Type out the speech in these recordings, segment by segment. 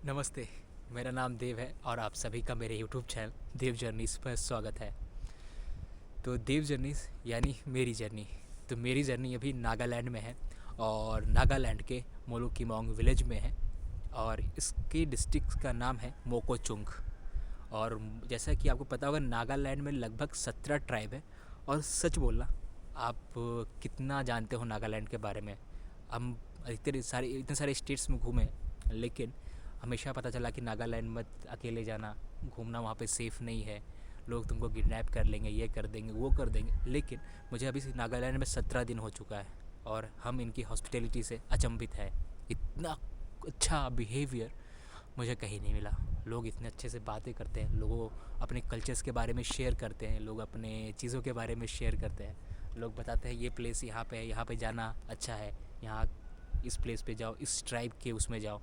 नमस्ते। मेरा नाम देव है और आप सभी का मेरे यूट्यूब चैनल देव जर्नीज़ पर स्वागत है। तो देव जर्नीज़ यानी मेरी जर्नी। तो मेरी जर्नी अभी नागालैंड में है और नागालैंड के मोलुकिमोंग विलेज में है और इसके डिस्ट्रिक्ट का नाम है मोकोचुंग। और जैसा कि आपको पता होगा नागालैंड में लगभग 17 ट्राइब है। और सच बोलना, आप कितना जानते हो नागालैंड के बारे में? हम इतने सारे स्टेट्स में घूमे, लेकिन हमेशा पता चला कि नागालैंड मत अकेले जाना, घूमना वहाँ पे सेफ़ नहीं है, लोग तुमको किडनैप कर लेंगे, ये कर देंगे, वो कर देंगे। लेकिन मुझे अभी से नागालैंड में 17 दिन हो चुका है और हम इनकी हॉस्पिटैलिटी से अचंभित है। इतना अच्छा बिहेवियर मुझे कहीं नहीं मिला। लोग इतने अच्छे से बातें करते हैं, लोगों अपने कल्चर्स के बारे में शेयर करते हैं, लोग अपने चीज़ों के बारे में शेयर करते हैं। लोग बताते हैं ये प्लेस यहाँ पे है, यहाँ पे जाना अच्छा है, यहाँ इस प्लेस पे जाओ, इस ट्राइब के उसमें जाओ।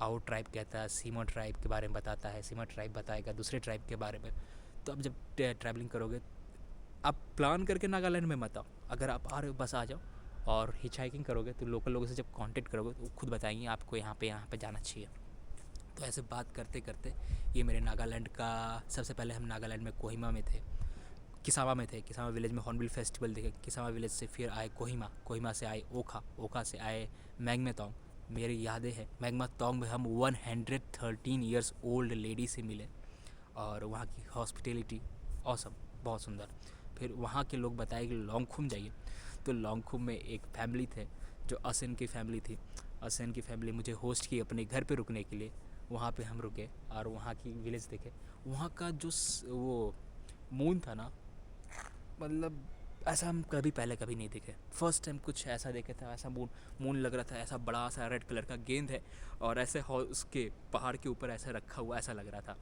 आओ ट्राइब कहता है, सीमा ट्राइब के बारे में बताता है, सीमा ट्राइब बताएगा दूसरे ट्राइब के बारे में। तो अब जब ट्रैवलिंग करोगे, आप प्लान करके नागालैंड में मत आओ। अगर आप आ रहे हो बस आ जाओ। और हिच हाइकिंग करोगे तो लोकल लोगों से जब कांटेक्ट करोगे तो वो खुद बताएंगे आपको यहाँ पे जाना चाहिए। तो ऐसे बात करते करते ये मेरे नागालैंड का, सबसे पहले हम नागालैंड में कोहिमा में थे, किसावा में थे। किसावा विलेज में हॉर्नबिल फेस्टिवल देखे। किसावा विलेज से फिर आए कोहिमा, कोहिमा से आए ओखा, ओखा से आए मैंगमेतोंग। मेरी यादें हैं मैंगमेतोंग में हम 113 ईयर्स ओल्ड लेडी से मिले और वहाँ की हॉस्पिटैलिटी ऑसम, बहुत सुंदर। फिर वहाँ के लोग बताए कि लॉन्गखुम जाइए। तो लॉन्गखुम में एक फैमिली थे जो असेन की फैमिली थी। असेन की फैमिली मुझे होस्ट की अपने घर पे रुकने के लिए। वहाँ पे हम रुके और वहाँ की विलेज देखे। वहाँ का जो वो मून था ना, मतलब ऐसा हम कभी नहीं देखे। फर्स्ट टाइम कुछ ऐसा देखे था। ऐसा मून मून लग रहा था, ऐसा बड़ा सा रेड कलर का गेंद है और ऐसे उसके पहाड़ के ऊपर ऐसे रखा हुआ ऐसा लग रहा था।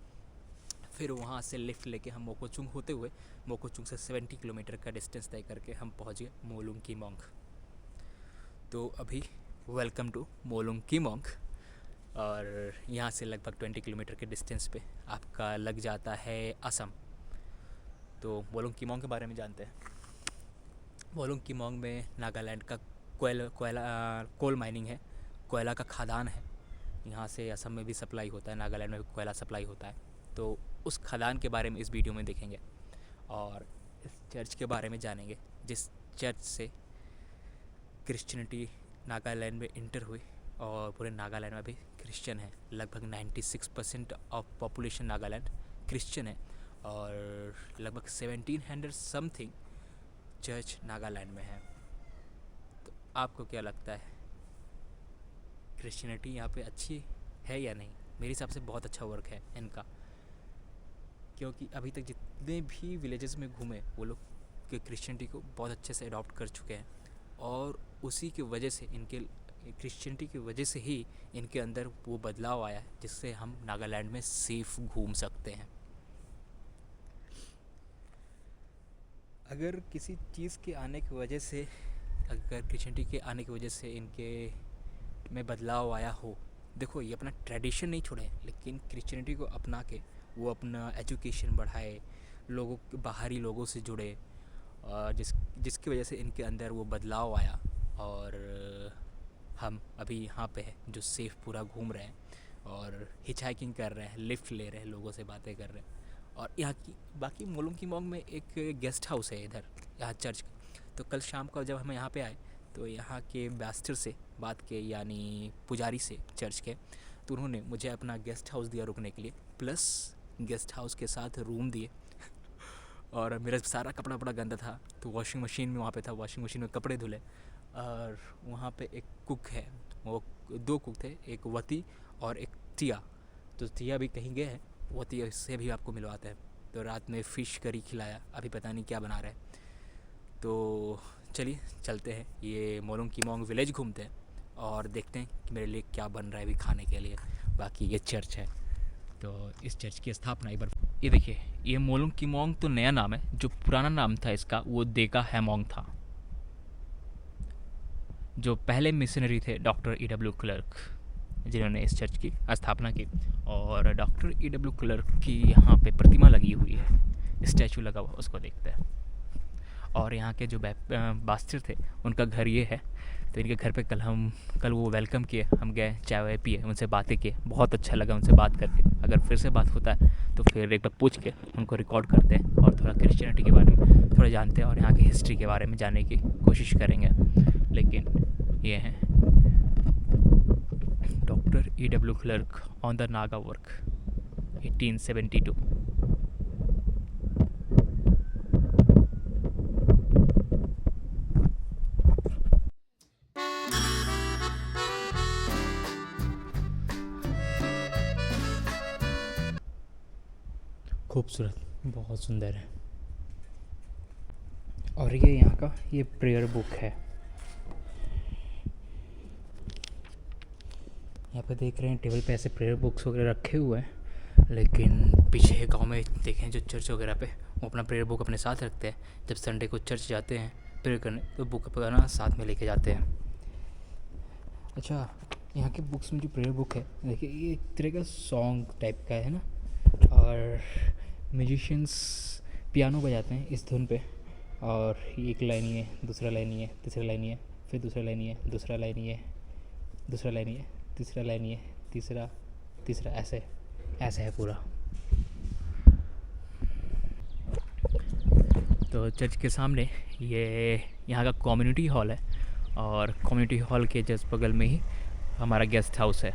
फिर वहाँ से लिफ्ट लेके हम मोकोचुंग होते हुए, मोकोचुंग से 70 किलोमीटर का डिस्टेंस तय करके हम पहुँच गए मोलुंगकीमोंग। तो अभी वेलकम टू मोलुंगकीमोंग। और यहाँ से लगभग 20 किलोमीटर के डिस्टेंस पे आपका लग जाता है असम। तो मोलुंगकीमोंग के बारे में जानते हैं। मोलुंगकीमोंग में नागालैंड का कोल माइनिंग है, कोयला का खदान है। यहाँ से असम में भी सप्लाई होता है, नागालैंड में भी कोयला सप्लाई होता है। तो उस खदान के बारे में इस वीडियो में देखेंगे और इस चर्च के बारे में जानेंगे जिस चर्च से क्रिश्चियनिटी नागालैंड में इंटर हुई। और पूरे नागालैंड में भी क्रिश्चियन है। लगभग 96% ऑफ पॉपुलेशन नागालैंड क्रिश्चियन है और लगभग 1700 समथिंग चर्च नागालैंड में है। तो आपको क्या लगता है, क्रिश्चियनिटी यहाँ पे अच्छी है या नहीं? मेरे हिसाब से बहुत अच्छा वर्क है इनका, क्योंकि अभी तक जितने भी विलेजेस में घूमे वो लोग के क्रिश्चियनिटी को बहुत अच्छे से अडॉप्ट कर चुके हैं। और उसी की वजह से इनके क्रिश्चियनिटी की वजह से ही इनके अंदर वो बदलाव आया है जिससे हम नागालैंड में सेफ घूम सकते हैं। अगर किसी चीज़ के आने की वजह से, अगर क्रिश्चियनिटी के आने की वजह से इनके में बदलाव आया हो, देखो ये अपना ट्रेडिशन नहीं छोड़े, लेकिन क्रिश्चियनिटी को अपना के वो अपना एजुकेशन बढ़ाए, लोगों बाहरी लोगों से जुड़े और जिसकी वजह से इनके अंदर वो बदलाव आया। और हम अभी यहाँ पे हैं जो सेफ़ पूरा घूम रहे हैं और हिच हाइकिंग कर रहे हैं, लिफ्ट ले रहे हैं, लोगों से बातें कर रहे हैं। और यहाँ की बाकी मोलुंगकीमोंग में एक गेस्ट हाउस है इधर, यहाँ चर्च का। तो कल शाम को जब हम यहाँ पे आए तो यहाँ के बैस्टर से बात के, यानी पुजारी से चर्च के, तो उन्होंने मुझे अपना गेस्ट हाउस दिया रुकने के लिए, प्लस गेस्ट हाउस के साथ रूम दिए। और मेरा सारा कपड़ा बड़ा गंदा था तो वॉशिंग मशीन में वहाँ पे था, वॉशिंग मशीन में कपड़े धुले। और वहाँ पे एक कुक है, वो 2 कुक थे, एक वती और एक टिया। तो टिया भी कहीं गए हैं, वती से भी आपको मिलवाते हैं। तो रात में फ़िश करी खिलाया, अभी पता नहीं क्या बना रहे हैं। तो चलिए चलते हैं, ये मोलुंगकीमोंग विलेज घूमते हैं और देखते हैं कि मेरे लिए क्या बन रहा है अभी खाने के लिए। बाकी ये चर्च है। तो इस चर्च की स्थापना एक बार, ये देखिए, ये मोलुंगकीमोंग तो नया नाम है, जो पुराना नाम था इसका वो देगा हैमोंग था। जो पहले मिशनरी थे डॉक्टर E.W. क्लर्क, जिन्होंने इस चर्च की स्थापना की। और डॉक्टर E.W. क्लर्क की यहाँ पे प्रतिमा लगी हुई है, स्टैचू लगा हुआ, उसको देखते हैं। और यहाँ के जो बास्टर थे उनका घर ये है। तो इनके घर पे कल वो वेलकम किए, हम गए, चाय वाय पिए, उनसे बातें किए, बहुत अच्छा लगा उनसे बात करके। अगर फिर से बात होता है तो फिर एक बार पूछ के उनको रिकॉर्ड करते हैं और थोड़ा क्रिश्चियनिटी के बारे में थोड़ा जानते हैं और यहाँ की हिस्ट्री के बारे में जानने की कोशिश करेंगे। लेकिन ये हैं doctor E.W. Clerk on the Naga work 1872। खूबसूरत, बहुत सुंदर है। और ये यहाँ का ये प्रेयर बुक है। यहाँ पे देख रहे हैं टेबल पे ऐसे प्रेयर बुक्स वगैरह रखे हुए हैं, लेकिन पीछे गांव में देखें जो चर्च वगैरह पे वो अपना प्रेयर बुक अपने साथ रखते हैं। जब संडे को चर्च जाते हैं प्रेयर करने तो बुक अपना साथ में लेके जाते हैं। अच्छा, यहाँ के बुक्स में जो प्रेयर बुक है देखिए, ये एक तरह का सॉन्ग टाइप का है ना, और म्यूजिशियंस पियानो बजाते हैं इस धुन पे, और एक लाइन ये, दूसरा लाइन ये, तीसरा लाइन ये, फिर दूसरा लाइन ये, दूसरा लाइन ये, दूसरा लाइन ये, तीसरा लाइन ये, तीसरा तीसरा, ऐसे ऐसे है पूरा। तो चर्च के सामने ये यहाँ का कम्युनिटी हॉल है, और कम्युनिटी हॉल के जस्ट बगल में ही हमारा गेस्ट हाउस है।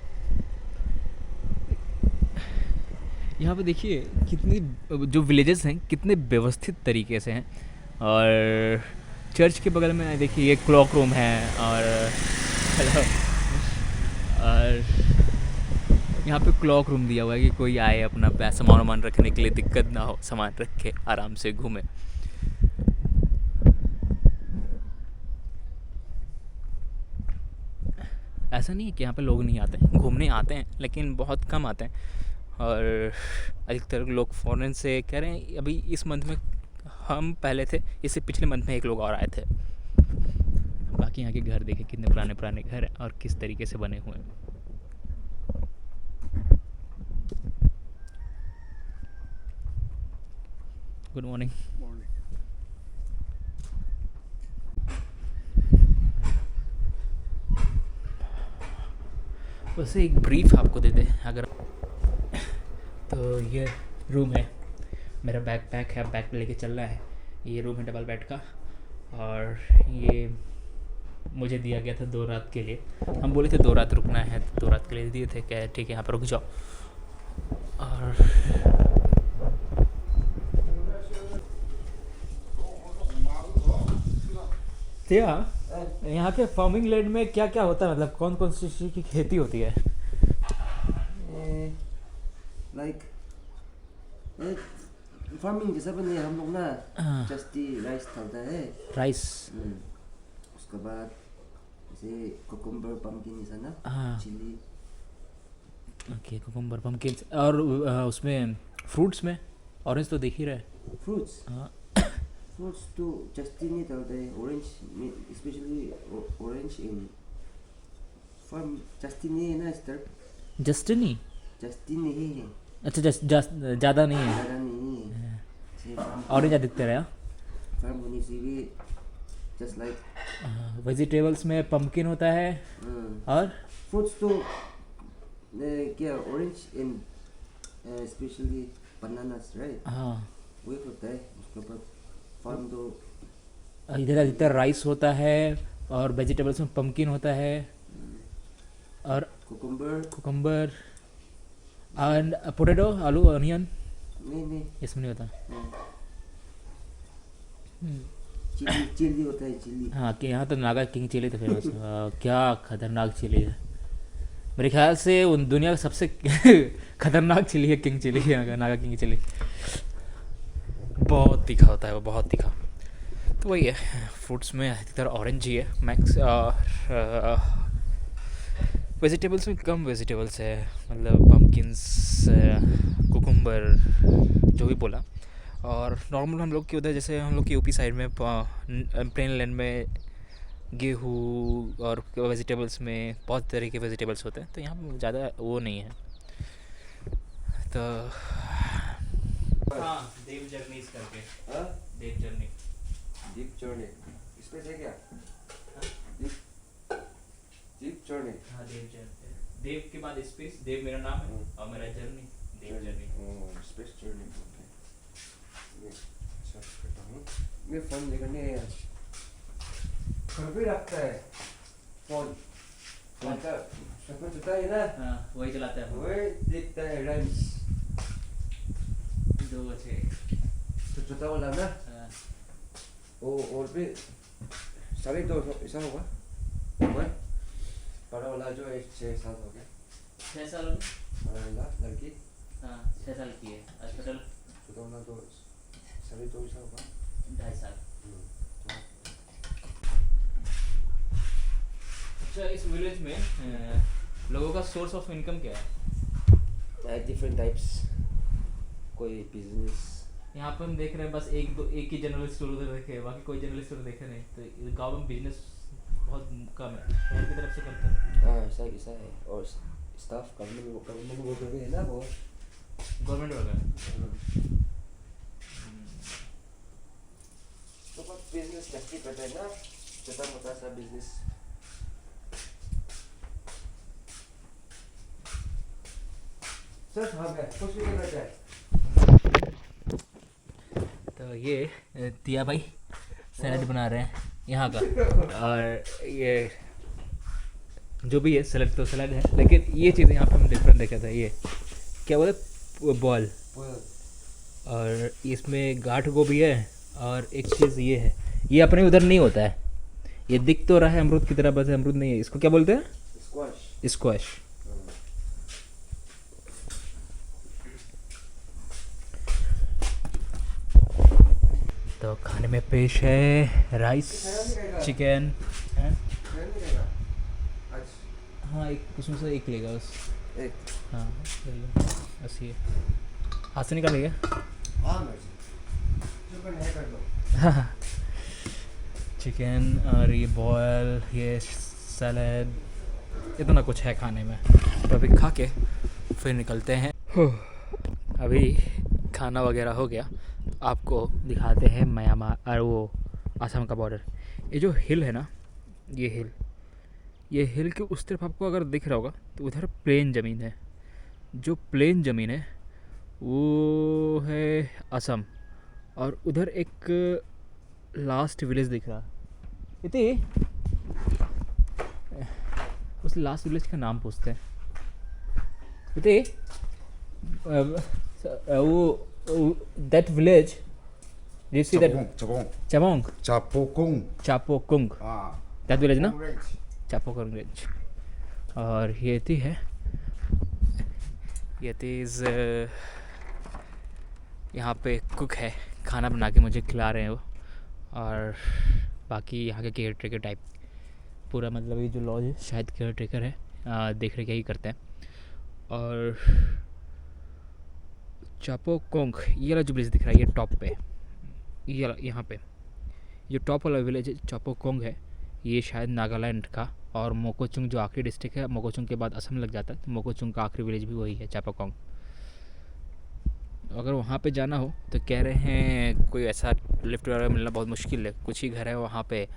यहाँ पे देखिए कितनी जो विलेजेस हैं कितने व्यवस्थित तरीके से हैं, और चर्च के बगल में देखिए ये क्लॉक रूम है, और यहाँ पे क्लॉक रूम दिया हुआ है कि कोई आए अपना सामान वामान रखने के लिए दिक्कत ना हो, सामान रख के आराम से घूमे। ऐसा नहीं है कि यहाँ पे लोग नहीं आते हैं, घूमने आते हैं, लेकिन बहुत कम आते हैं। और अधिकतर लोग फॉरेन से कह रहे हैं। अभी इस मंथ में हम पहले थे, इससे पिछले मंथ में एक लोग और आए थे। बाकी यहाँ के घर देखे कितने पुराने पुराने घर हैं और किस तरीके से बने हुए हैं। Good morning. वैसे एक ब्रीफ आपको देते हैं अगर, तो ये रूम है, मेरा बैकपैक है, बैग पे लेके चलना है। ये रूम है डबल बेड का, और ये मुझे दिया गया था 2 रात के लिए। हम बोले थे 2 रात रुकना है, तो 2 रात के लिए दिए थे, क्या ठीक है यहाँ पर रुक जाओ। और यहाँ पे फार्मिंग लैंड में क्या क्या होता है, मतलब कौन कौन सी चीज़ की खेती होती है? लाइक फार्मिंग जैसा बने हम लोग ना, जस्टी राइस डालता है। राइस, उसके बाद जैसे कुकुम्बर, पम्पकिन ऐसा ना, चिली। Okay, cucumber, pumpkin. और उसमें फ्रूट्स में ऑरेंज तो देख ही रहे। फ्रूट्स, हाँ फ्रूट्स तो जस्टी नहीं डालते हैं। Orange, specially orange in farm जस्टी नहीं है ना इस तरफ। जस्टिनी, जस्टी नहीं है। अच्छा, ज़्यादा नहीं है, ज़्यादा नहीं है। ऑरेंज अधिकतर है। फार्म होने से भी जस्ट लाइक वेजिटेबल्स में पम्पकिन होता है, और फ्रूट्स तो क्या orange in specially bananas, right? हाँ, वही होता है। उसके बाद फार्म तो इधर अधिकतर राइस होता है, और वेजिटेबल्स में पम्पकिन होता है, और कुकुम्बर एंड पोटैटो, आलू, अनियन। नहीं इसमें नहीं होता। चिली होता है, चिली। हाँ, कि यहाँ तो नागा किंग चिली तो फेमस है। क्या खतरनाक चिली है, मेरे ख्याल से उन दुनिया का सबसे खतरनाक चिली है किंग चिली, यहाँ का नागा किंग चिली। बहुत तीखा होता है वो, बहुत तीखा। तो वही है, फ्रूट्स में अधिकतर ऑरेंज ही है मैक्स, वेजिटेबल्स में कम वेजिटेबल्स है, मतलब पम्पकिन्स, कुकुम्बर, जो भी बोला। और नॉर्मल हम लोग के उधर, जैसे हम लोग की यूपी साइड में प्लेन लैंड में गेहूँ और वेजिटेबल्स में बहुत तरह के वेजिटेबल्स होते हैं, तो यहाँ पर ज़्यादा वो नहीं है। तो हाँ, देव जर्नीज करके, देव जर्नी डीप जर्नी इसमें है क्या? Deep journey. हाँ देव जर्नी, देव के बाद स्पेस, देव मेरा नाम है और मेरा जर्नी देव जर्नी। Space journey. ओके, मैं सर्च करता हूँ। मैं फोन लेकर नहीं आया, घर पे रखता है फोन। लाता सपना चलता है ना, हाँ वही चलाता है। वही देखता है राइम्स 2 बजे। तो छोटा वाला ना हाँ, वो, और भी साढ़े 2 ऐसा होगा। वही बड़ा वाला जो 6 साल हो गया, 6 साल हो गए? बड़ा वाला लड़की। हाँ 6 साल की है, हॉस्पिटल छोटा वाला तो 2.5 ऐसा होगा। 2.5 साल। तो अच्छा, इस विलेज में लोगों का सोर्स ऑफ इनकम क्या है? डिफरेंट टाइप्स, कोई बिजनेस। यहाँ पर हम देख रहे हैं बस एक ही जनरल स्टोर उधर देखे हैं, बाकी कोई जनरल स्टोर देखे नहीं। तो गांव में बिजनेस बहुत कम है, शहर की तरफ से करते हैं। हाँ ऐसा है। और स्टाफ गवर्नमेंट वो करके है ना वो। गवर्नमेंट वगैरह तो कुछ बिजनेस जैसे करते हैं ना, छोटा मोटा सा बिजनेस। सर हाँ मैं कुछ भी करना चाहे। तो ये तिया भाई सैलड बना रहे हैं यहाँ का। और ये जो भी है सैलड तो सैलड है, लेकिन ये चीज़ें यहाँ पे हम डिफरेंट देखा था। ये क्या बोले, बॉल, और इसमें गाठ गोभी है। और एक चीज़ ये है, ये अपने उधर नहीं होता है, ये दिख तो रहा है अमरूद की तरह, बस अमरूद नहीं है। इसको क्या बोलते हैं? स्क्वाश। स्क्वैश। तो खाने में पेश है राइस, चिकन है। हाँ एक उसमें से एक लेगा बस। एक हाँ ले लो, बस ये हाथ से निकालेगा। हाँ चिकन और ये बॉयल, ये सैलड, इतना कुछ है खाने में। तो अभी खा के फिर निकलते हैं। अभी खाना वगैरह हो गया, आपको दिखाते हैं म्यांमार और वो असम का बॉर्डर। ये जो हिल है ना, ये हिल के उस तरफ आपको अगर दिख रहा होगा तो उधर प्लेन ज़मीन है। जो प्लेन ज़मीन है वो है असम, और उधर एक लास्ट विलेज दिख रहा है। इतनी उस लास्ट विलेज का नाम पूछते हैं। इतनी वो that village, you see that Chabong, Chapokung, that village ना, Chapokung range। और ये थी है, ये तीज यहाँ पे कुक है, खाना बना के मुझे खिला रहे हैं वो। और बाकी यहाँ के केयर टेकर टाइप पूरा, मतलब ये जो लॉज है शायद केयर टेकर है, देख रेख यही करते हैं। और चापोकोंग ये वाला जो विलेज दिख रहा है, ये टॉप पे, ये यहाँ पे जो टॉप वाला विलेज चापोकोंग है, ये शायद नागालैंड का। और मोकोचुंग जो आखिरी डिस्ट्रिक्ट है, मोकोचुंग के बाद असम लग जाता है, तो मोकोचुंग का आखिरी विलेज भी वही है, चापोकोंग। अगर वहाँ पे जाना हो तो कह रहे हैं कोई ऐसा लिफ्ट वगैरह मिलना बहुत मुश्किल है, कुछ ही घर है वहाँ पे।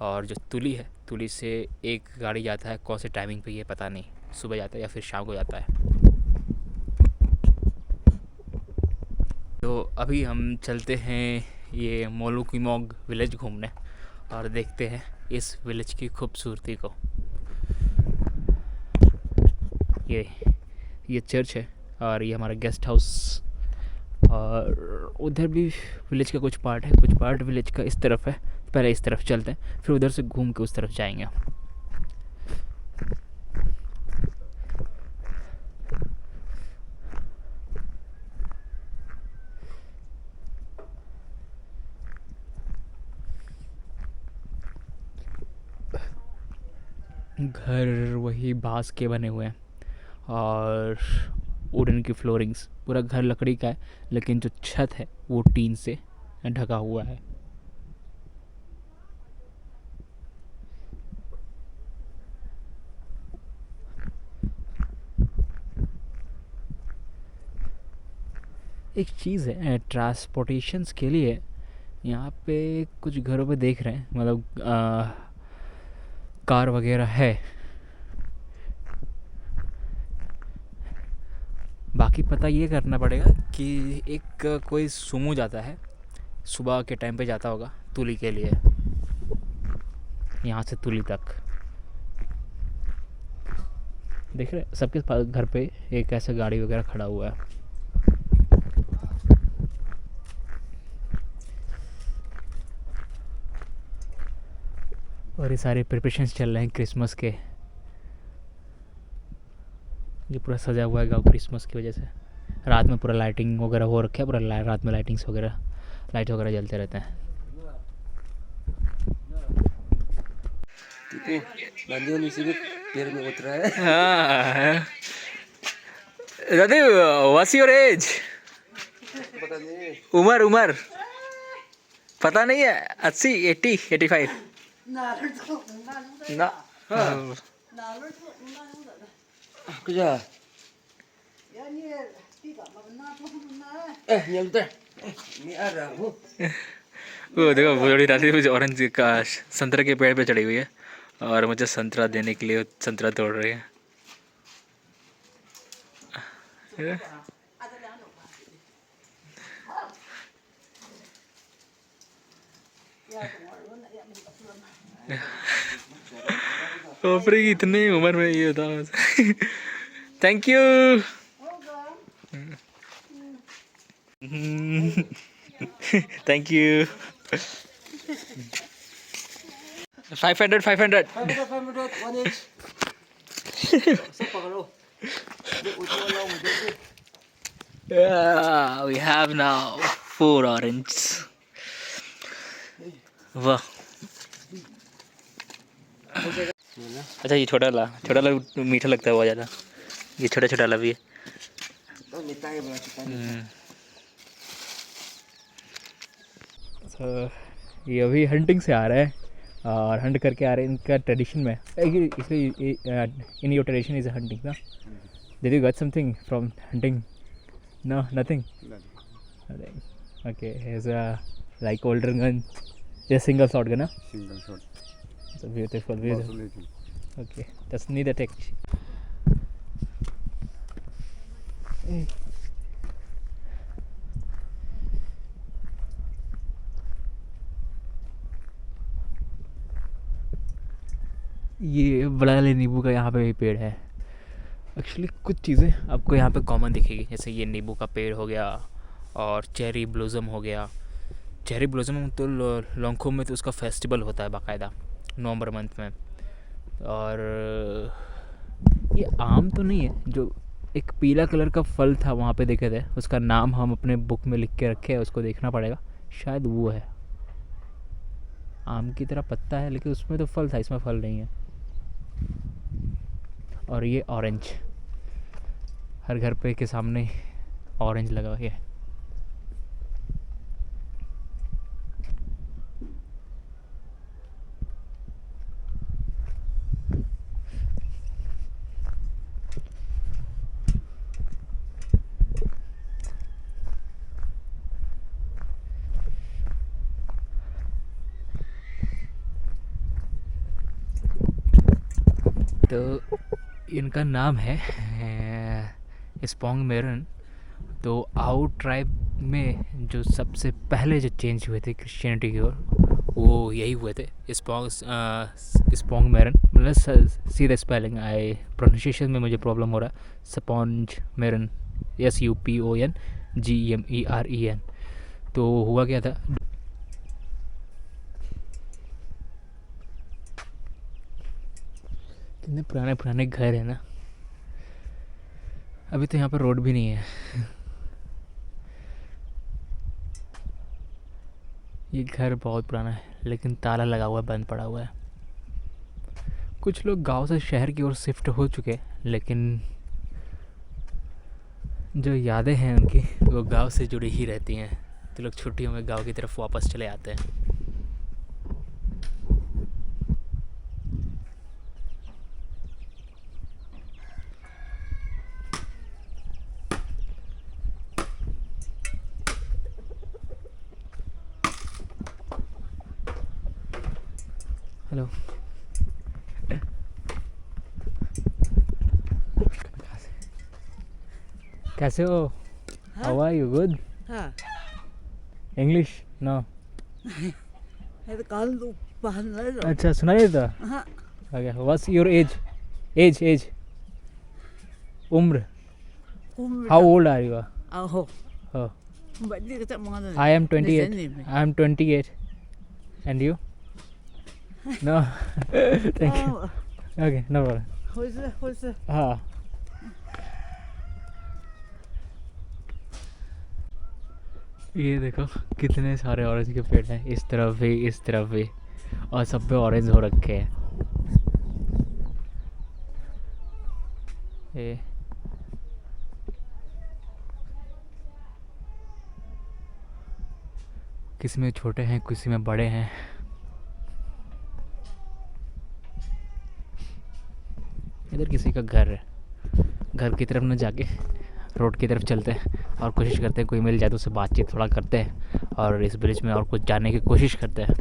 और जो तुली है, तुली से एक गाड़ी जाता है, कौन से टाइमिंग पे ये पता नहीं, सुबह जाता है या फिर शाम को जाता है। तो अभी हम चलते हैं ये मोलुकुमोग विलेज घूमने और देखते हैं इस विलेज की खूबसूरती को। ये चर्च है और ये हमारा गेस्ट हाउस। और उधर भी विलेज का कुछ पार्ट है, कुछ पार्ट विलेज का इस तरफ है। पहले इस तरफ चलते हैं, फिर उधर से घूम के उस तरफ जाएंगे। घर वही बांस के बने हुए हैं और वुडन की फ्लोरिंग्स, पूरा घर लकड़ी का है, लेकिन जो छत है वो टीन से ढका हुआ है। एक चीज़ है, ट्रांसपोर्टेशंस के लिए यहाँ पे कुछ घरों पे देख रहे हैं, मतलब कार वगैरह है। बाकी पता ये करना पड़ेगा कि एक कोई सुमो जाता है, सुबह के टाइम पे जाता होगा तुली के लिए, यहाँ से तुली तक। देख रहे सबके पास घर पे एक ऐसा गाड़ी वगैरह खड़ा हुआ है। और ये सारे प्रिपरेशंस चल रहे हैं क्रिसमस के। ये पूरा सजा हुआ है गाँव क्रिसमस की वजह से। रात में पूरा लाइटिंग वगैरह हो रखा है, पूरा रात में लाइटिंग्स वगैरह, लाइट वगैरह जलते रहते हैं। बंदियों ने सिर्फ पैर में उतरा है। हाँ राधेव, व्हाट्स योर एज? पता नहीं। उमर पता नहीं है। 80, 80, 85 ना। kerja. Yang betul. Ini ada. वो देखो बड़ी राधे मुझे ऑरेंज का संतरा के पेड़ पे चढ़ी हुई है और मुझे संतरा देने के लिए संतरा तोड़ रही है। ओपरे की इतनी उम्र में ये होता है। Thank you. Thank you. 500 500 1 inch. we have now 4 orange. वाह। अच्छा ये छोटा ला मीठा लगता है बहुत ज़्यादा। ये छोटा छोटा ला भी है। ये अभी हंटिंग से आ रहा है और हंट करके आ रहे हैं। इनका ट्रेडिशन में in your tradition is hunting ना? Did you get something from hunting? No, nothing. Okay, is like older gun, a single shot gun, huh? Single shot. It's a beautiful. Oscillating. Okay, that's need a tech. ये बड़ा वाले नींबू का यहाँ पे भी पेड़ है। एक्चुअली कुछ चीज़ें आपको यहाँ पे कॉमन दिखेगी, जैसे ये नींबू का पेड़ हो गया और चेरी ब्लॉसम हो गया। चेरी ब्लॉसम तो लोंगखो में तो उसका फेस्टिवल होता है बाकायदा नवंबर मंथ में। और ये आम तो नहीं है, जो एक पीला कलर का फल था वहाँ पे देखे थे, उसका नाम हम अपने बुक में लिख के रखे हैं, उसको देखना पड़ेगा। शायद वो है, आम की तरह पत्ता है लेकिन उसमें तो फल था, इसमें फल नहीं है। और ये ऑरेंज, हर घर पे के सामने ऑरेंज लगा हुआ है। तो इनका नाम है स्पोंग मेरन। तो आओ ट्राइब में जो सबसे पहले जो चेंज हुए थे क्रिश्चियनिटी की ओर, वो यही हुए थे स्पोंग मेरन। मतलब सीधा स्पेलिंग आई प्रोनाउंसिएशन में मुझे प्रॉब्लम हो रहा है। स्पॉन्ज मेरन, SUPONGEMEREN। तो हुआ क्या था, कितने पुराने पुराने घर है ना। अभी तो यहाँ पर रोड भी नहीं है। ये घर बहुत पुराना है लेकिन ताला लगा हुआ है, बंद पड़ा हुआ है। कुछ लोग गांव से शहर की ओर शिफ्ट हो चुके हैं, लेकिन जो यादें हैं उनकी वो गांव से जुड़ी ही रहती हैं। तो लोग छुट्टियों में गांव की तरफ वापस चले आते हैं। हेलो। कैसे हो? How are you? गुड? हाँ इंग्लिश? नो। है तो काल तो पहन ले अच्छा, सुनाई देता? हाँ okay, what's your age? Age उम्र? How old are you? आहो Oh, बड़ी के तक I am 28. I am 28. And you? No. Thank you. Okay, no problem. हो से हाँ। ये देखो कितने सारे ऑरेंज के पेड़ हैं, इस तरफ भी इस तरफ भी, और सब पे ऑरेंज हो रखे हैं। ये किसी में छोटे हैं, किसी में बड़े हैं। इधर किसी का घर है। घर की तरफ न जाके रोड की तरफ चलते हैं और कोशिश करते हैं कोई मिल जाए तो उससे बातचीत थोड़ा करते हैं और इस विलेज में और कुछ जानने की कोशिश करते हैं।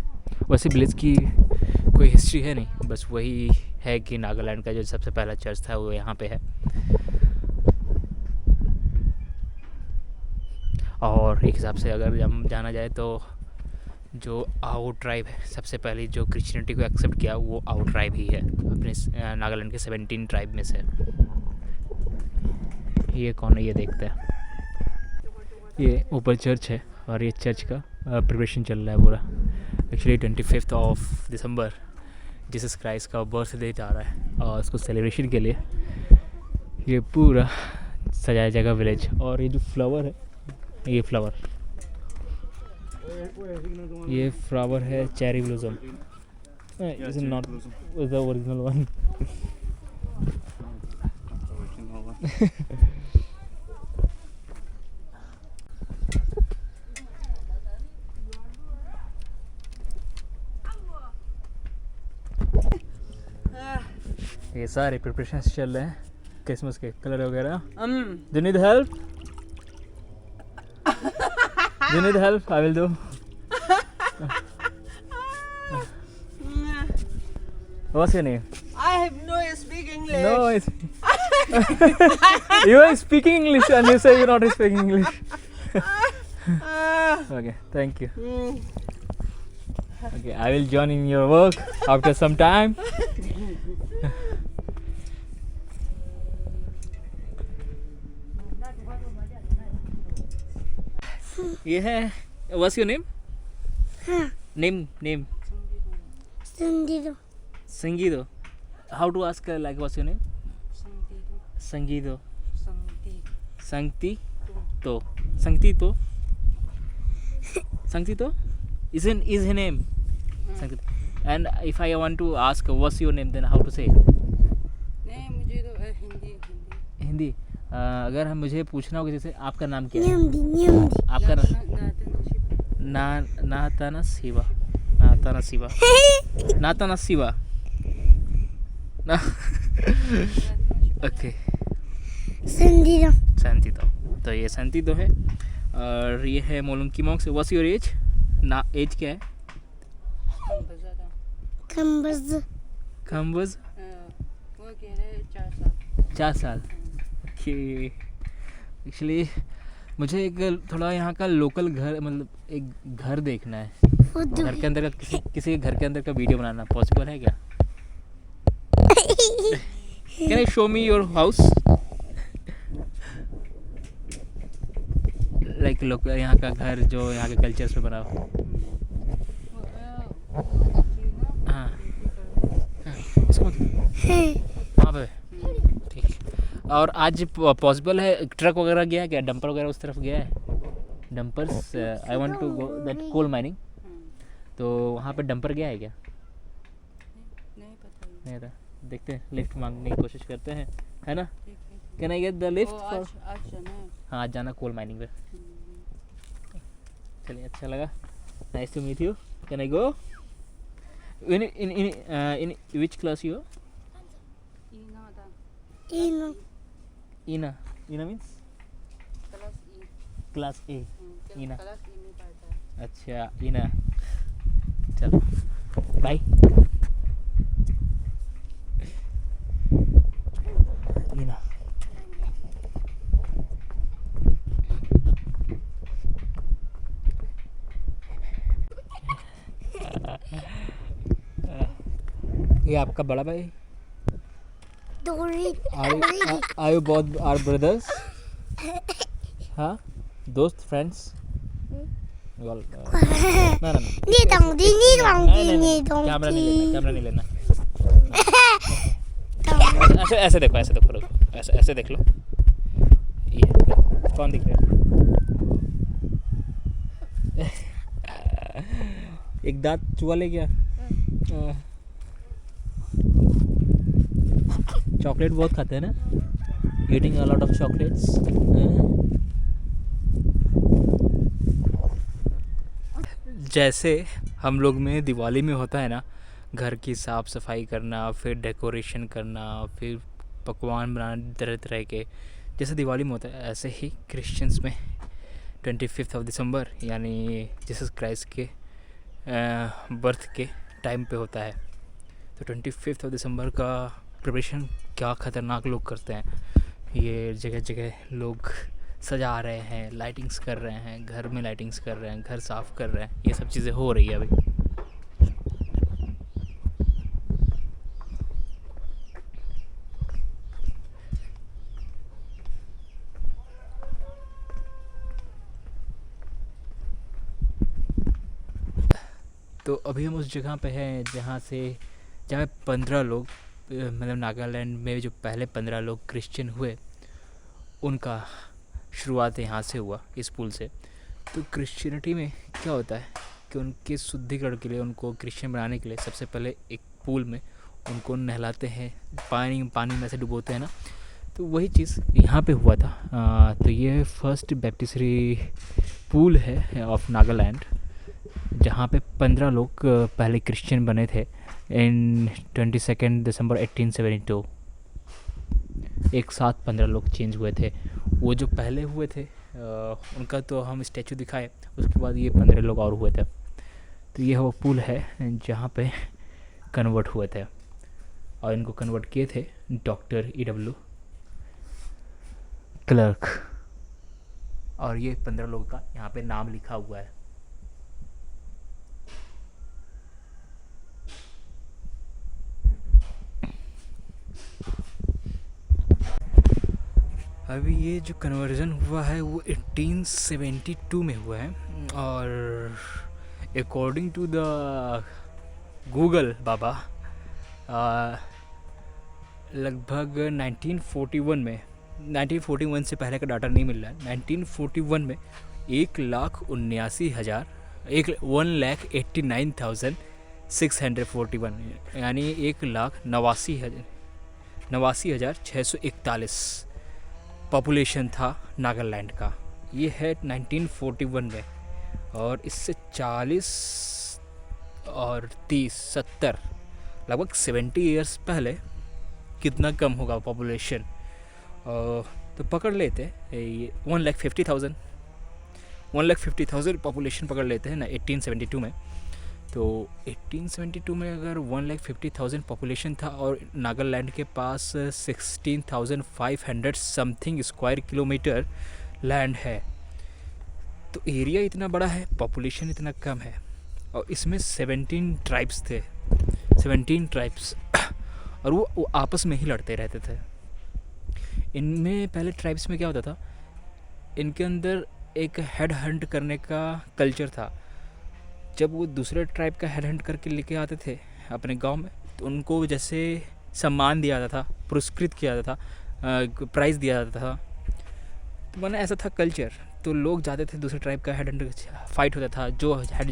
वैसे विलेज की कोई हिस्ट्री है नहीं, बस वही है कि नागालैंड का जो सबसे पहला चर्च था वो यहाँ पे है। और एक हिसाब से अगर जाना जाए तो जो आओ ट्राइब है, सबसे पहले जो क्रिश्चियनिटी को एक्सेप्ट किया वो आओ ट्राइब ही है, अपने नागालैंड के 17 ट्राइब में से। ये कौन है ये देखते हैं। ये ऊपर चर्च है और ये चर्च का प्रिपरेशन चल रहा है पूरा। Actually 25 of December Jesus Christ का बर्थडे जा रहा है और उसको सेलिब्रेशन के लिए ये पूरा सजाया जाएगा विलेज। और ये जो फ्लावर है, ये फ्लावर है cherry blossom. Is not the original one. ये सारे प्रिपरेशंस चल रहे हैं क्रिसमस के, कलर वगैरह। Do you need help? Do you need help? I will do. What's your name? I have no speak English. No, it's you are speaking English and you say you're not speaking English. Okay, thank you. Okay, I will join in your work after some time. ये है, what's your name? Name. Sangido. How to ask her, like what's your name? Sangido. Sanctito is her name. Sanctito. And if I want to ask what's your name, then how to say? नहीं मुझे तो हिंदी। अगर हम मुझे पूछना होगा जैसे आपका नाम क्या है? आपका नाताना शिवा। ओके, संतीतो। तो ये संतीतो है और ये है मोलुंकी मॉन्क्स। What's your as? ना एज क्या है? खम्बज वो कह रहे 4 साल। कि एक्चुअली मुझे एक थोड़ा यहाँ का लोकल घर, मतलब एक घर देखना है। घर के अंदर का किसी के घर के अंदर का वीडियो बनाना पॉसिबल है क्या? Can you show me your house? Like local यहाँ का घर जो यहाँ के कल्चर पे बना हो। हाँ, वहाँ पे ठीक। और आज पॉसिबल है ट्रक वगैरह गया क्या? डंपर वगैरह उस तरफ गया है? Dumpers, I want to go that coal mining. तो वहाँ पे डंपर गया है क्या? नहीं पता नहीं था। देखते हैं, लिफ्ट मांगने की कोशिश करते हैं, है ना? Can I get the lift? हाँ, आज जाना कोल माइनिंग पे। चलिए, अच्छा लगा। Nice to meet you. Can I go? In which class you are? Ina means? Class A. Ina. अच्छा, Ina. चलो, बाय। ये आपका बड़ा भाई? Dori. Are you both are brothers? हाँ, दोस्त, फ्रेंड्स? ना ना ना, Ni dong di ni dong di ni dong camera नहीं di. लेना, कैमरा नहीं लेना। ऐसे ऐसे देखो, ऐसे देखो, रुको, ऐसे ऐसे देख लो। ये कौन दिख रहा है? एक दांत चुहा ले गया। चॉकलेट बहुत खाते हैं ना, eating a lot of chocolates. जैसे हम लोग में दिवाली में होता है ना, घर की साफ़ सफाई करना, फिर डेकोरेशन करना, फिर पकवान बनाना तरह तरह के, जैसे दिवाली में होता है, ऐसे ही क्रिश्चियंस में 25 दिसंबर यानी जीसस क्राइस्ट के बर्थ के टाइम पे होता है। तो 25 दिसंबर का प्रिपरेशन क्या ख़तरनाक लोग करते हैं। ये जगह जगह लोग सजा रहे हैं, लाइटिंग्स कर रहे हैं, घर में लाइटिंग्स कर रहे हैं, घर साफ़ कर रहे हैं, ये सब चीज़ें हो रही है अभी। तो अभी हम उस जगह पे हैं जहाँ 15 लोग, मतलब नागालैंड में जो पहले 15 लोग क्रिश्चियन हुए, उनका शुरुआत यहाँ से हुआ, इस पुल से। तो क्रिश्चियनिटी में क्या होता है कि उनके शुद्धिकरण के लिए, उनको क्रिश्चियन बनाने के लिए सबसे पहले एक पूल में उनको नहलाते हैं, पानी में से डुबोते हैं ना। तो वही चीज़ यहाँ पे हुआ था। तो ये फर्स्ट बैप्टिस्टरी पूल है ऑफ नागालैंड, जहाँ पे 15 लोग पहले क्रिश्चियन बने थे इन 22 दिसंबर 1872। एक साथ 15 लोग चेंज हुए थे। वो जो पहले हुए थे उनका तो हम स्टैचू दिखाए, उसके बाद ये 15 लोग और हुए थे। तो ये वो पुल है जहाँ पे कन्वर्ट हुए थे, और इनको कन्वर्ट किए थे डॉक्टर E.W. क्लर्क, और ये 15 लोगों का यहाँ पे नाम लिखा हुआ है। अभी ये जो कन्वर्जन हुआ है वो 1872 में हुआ है, और अकॉर्डिंग टू द गूगल बाबा लगभग 1941 से पहले का डाटा नहीं मिल रहा है। 1941 में 1,89,641 यानी 1,89,641 पॉपुलेशन था नागालैंड का। ये है 1941 में, और इससे 40 और 30 70 लगभग 70 ईयर्स पहले कितना कम होगा पॉपुलेशन। तो पकड़ लेते हैं ये 1,50,000 पॉपुलेशन पकड़ लेते हैं ना 1872 में। तो 1872 में अगर 1,50,000 पॉपुलेशन था, और नागालैंड के पास 16,500 समथिंग स्क्वायर किलोमीटर लैंड है, तो एरिया इतना बड़ा है, पॉपुलेशन इतना कम है, और इसमें 17 ट्राइब्स थे, 17 ट्राइब्स, और वो आपस में ही लड़ते रहते थे। इनमें पहले ट्राइब्स में क्या होता था, इनके अंदर एक हेड हंट करने का कल्चर था। जब वो दूसरे ट्राइब का हेड हंट करके लेके आते थे अपने गांव में, तो उनको जैसे सम्मान दिया जाता था, पुरस्कृत किया जाता था, प्राइज़ दिया जाता था। तो मैंने ऐसा था कल्चर। तो लोग जाते थे, दूसरे ट्राइब का हेड हंट फाइट होता था, जो हेड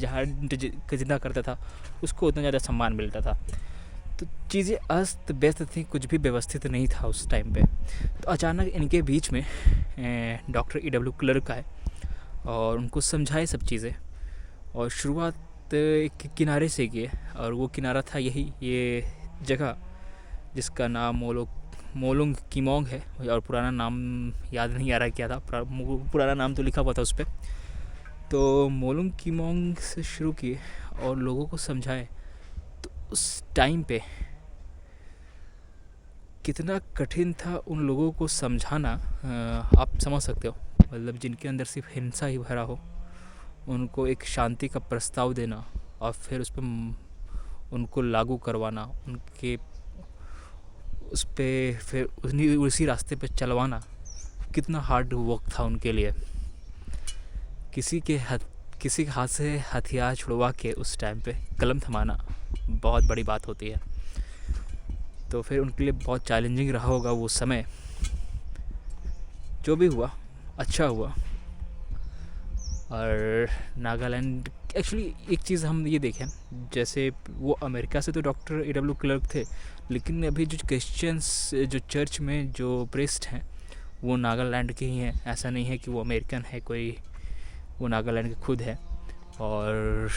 जिंदा करता था उसको उतना ज़्यादा सम्मान मिलता था। तो चीज़ें अस्त व्यस्त थी, कुछ भी व्यवस्थित नहीं था उस टाइम पे। तो अचानक इनके बीच में डॉक्टर E.W. क्लर्क आए और उनको समझाए सब चीज़ें, और शुरुआत एक किनारे से किए, और वो किनारा था ये जगह जिसका नाम मोलुंग कीमोंग है, और पुराना नाम याद नहीं आ रहा क्या था, पुराना नाम तो लिखा हुआ था उस पर। तो मोलुंग कीमोंग से शुरू किए और लोगों को समझाए। तो उस टाइम पे कितना कठिन था उन लोगों को समझाना, आप समझ सकते हो। मतलब जिनके अंदर सिर्फ हिंसा ही भरा हो, उनको एक शांति का प्रस्ताव देना और फिर उस पर उनको लागू करवाना, उनके उस पे फिर उसी रास्ते पे चलवाना कितना हार्ड वर्क था उनके लिए। किसी के हाथ से हथियार छुड़वा के उस टाइम पे कलम थमाना बहुत बड़ी बात होती है। तो फिर उनके लिए बहुत चैलेंजिंग रहा होगा वो समय। जो भी हुआ अच्छा हुआ। और नागालैंड एक्चुअली एक चीज़ हम ये देखें, जैसे वो अमेरिका से तो डॉक्टर A.W. क्लर्क थे, लेकिन अभी जो क्रिश्चियंस जो चर्च में जो प्रेस्ट हैं वो नागालैंड के ही हैं। ऐसा नहीं है कि वो अमेरिकन है कोई, वो नागालैंड के खुद है। और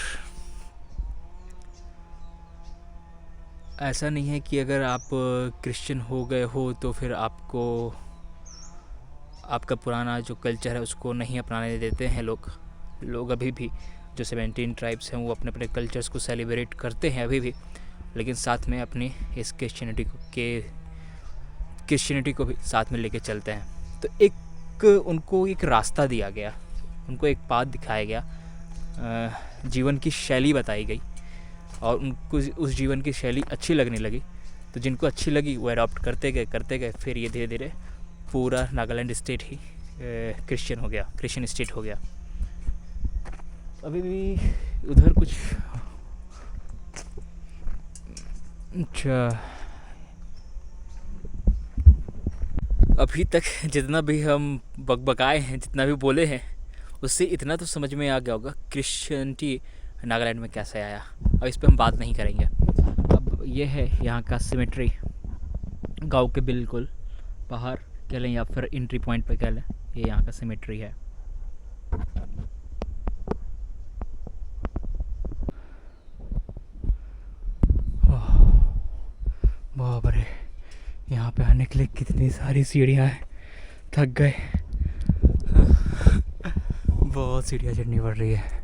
ऐसा नहीं है कि अगर आप क्रिश्चियन हो गए हो तो फिर आपको आपका पुराना जो कल्चर है उसको नहीं अपनाने देते हैं लोग अभी भी जो 17 ट्राइब्स हैं वो अपने अपने कल्चर्स को सेलिब्रेट करते हैं अभी भी, लेकिन साथ में अपनी इस क्रिश्चियनिटी को भी साथ में लेके चलते हैं। तो एक उनको एक रास्ता दिया गया, उनको एक पाथ दिखाया गया, जीवन की शैली बताई गई और उनको उस जीवन की शैली अच्छी लगने लगी। तो जिनको अच्छी लगी वो अडॉप्ट करते गए। फिर ये धीरे धीरे पूरा नागालैंड स्टेट ही क्रिश्चियन स्टेट हो गया। अभी भी उधर कुछ अच्छा अभी तक जितना भी हम बकबकाए हैं, जितना भी बोले हैं, उससे इतना तो समझ में आ गया होगा क्रिश्चियनिटी नागालैंड में कैसे आया। अब इस पर हम बात नहीं करेंगे। अब ये है यहाँ का सिमेट्री, गांव के बिल्कुल बाहर कह लें या फिर एंट्री पॉइंट पे कह लें, ये यहाँ का सिमेट्री है। बाप रे, यहाँ पे आने के लिए कितनी सारी सीढ़ियाँ हैं, थक गए। बहुत सीढ़ियाँ चढ़नी पड़ रही है।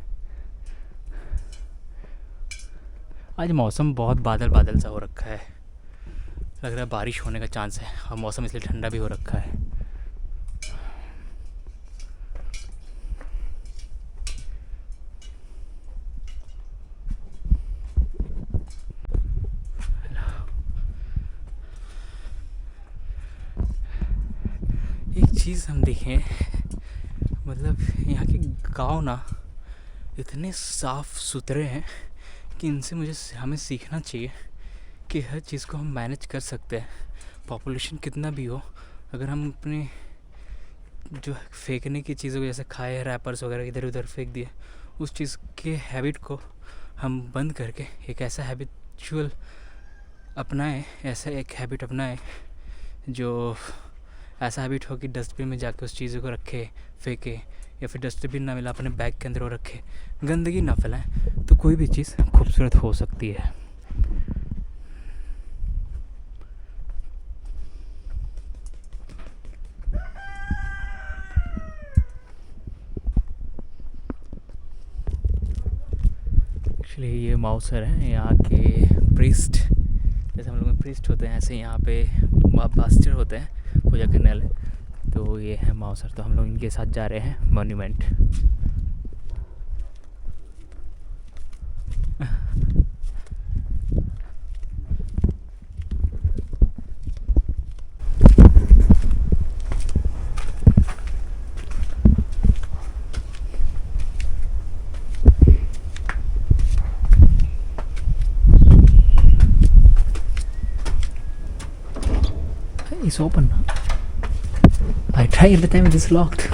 आज मौसम बहुत बादल सा हो रखा है, लग रहा है बारिश होने का चांस है और मौसम इसलिए ठंडा भी हो रखा है। एक चीज़ हम देखें, मतलब यहाँ के गांव ना इतने साफ़ सुथरे हैं कि इनसे हमें सीखना चाहिए कि हर चीज़ को हम मैनेज कर सकते हैं। पॉपुलेशन कितना भी हो, अगर हम अपने जो फेंकने की चीज़ों को जैसे खाए रैपर्स वगैरह इधर उधर फेंक दिए, उस चीज़ के हैबिट को हम बंद करके एक ऐसा हैबिचुअल अपनाएं, ऐसा एक हैबिट अपनाएं जो ऐसा हैबिट हो कि डस्टबिन में जाके उस चीज़ों को रखे, फेंके, या फिर डस्टबिन ना मिला अपने बैग के अंदर वो रखे, गंदगी ना फैलाएं, तो कोई भी चीज़ खूबसूरत हो सकती है। एक्चुअली ये माउसर हैं यहाँ के प्रीस्ट, जैसे हम लोग में प्रीस्ट होते हैं ऐसे यहाँ पे पास्टर होते हैं पूजा करने वाले। तो ये है माउसर, तो हम लोग इनके साथ जा रहे हैं monument. It's open now. I tried at the time it is locked. I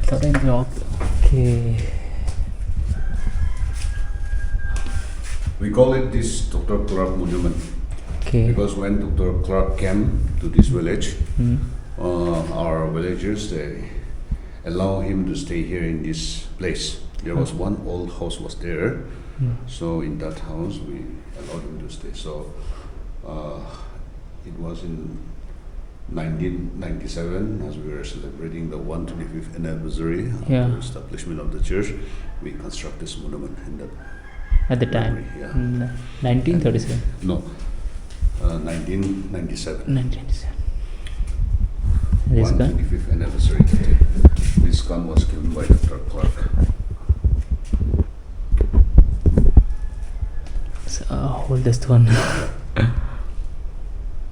thought it's locked. Okay. We call it this Dr. Clark Monument Okay. because when Dr. Clark came to this village, our villagers they allow him to stay here in this place. There was one old house was there, so in that house we allowed him to stay. So it was in 1997 as we were celebrating the 125th anniversary of the establishment of the church. We construct this monument in that. At the time, memory, yeah. 1937. No, 1997. 1997. This gun? 125th anniversary. This gun was given by Dr. Clark. oldest one.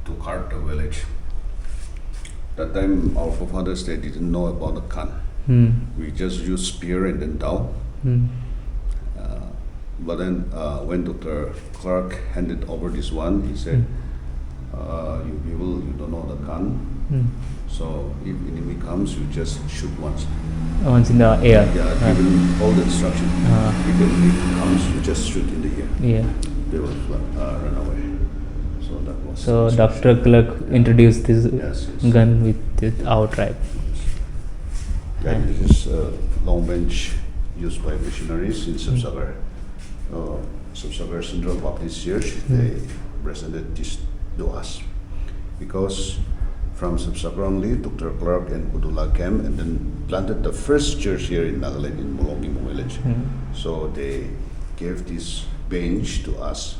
to guard the village. That time, our forefathers, they didn't know about the gun. We just used spear and then dowel. But then when Dr. Clark handed over this one, he said, you people, you don't know the gun. So if enemy comes, you just shoot once. Once in the air. Yeah, given all the instruction. If enemy comes, you just shoot in the air. Yeah. They will run away. So that was. So the Dr. instruction. Clark introduced this Yes, yes. gun with our tribe. And this is a long bench used by missionaries in Subsagar. Subsagar Central Baptist Church, they presented this to us. Because from Subsagar only, Dr. Clark and Budula came and then planted the first church here in Nagaland in Molongimo village. So they gave this bench to us,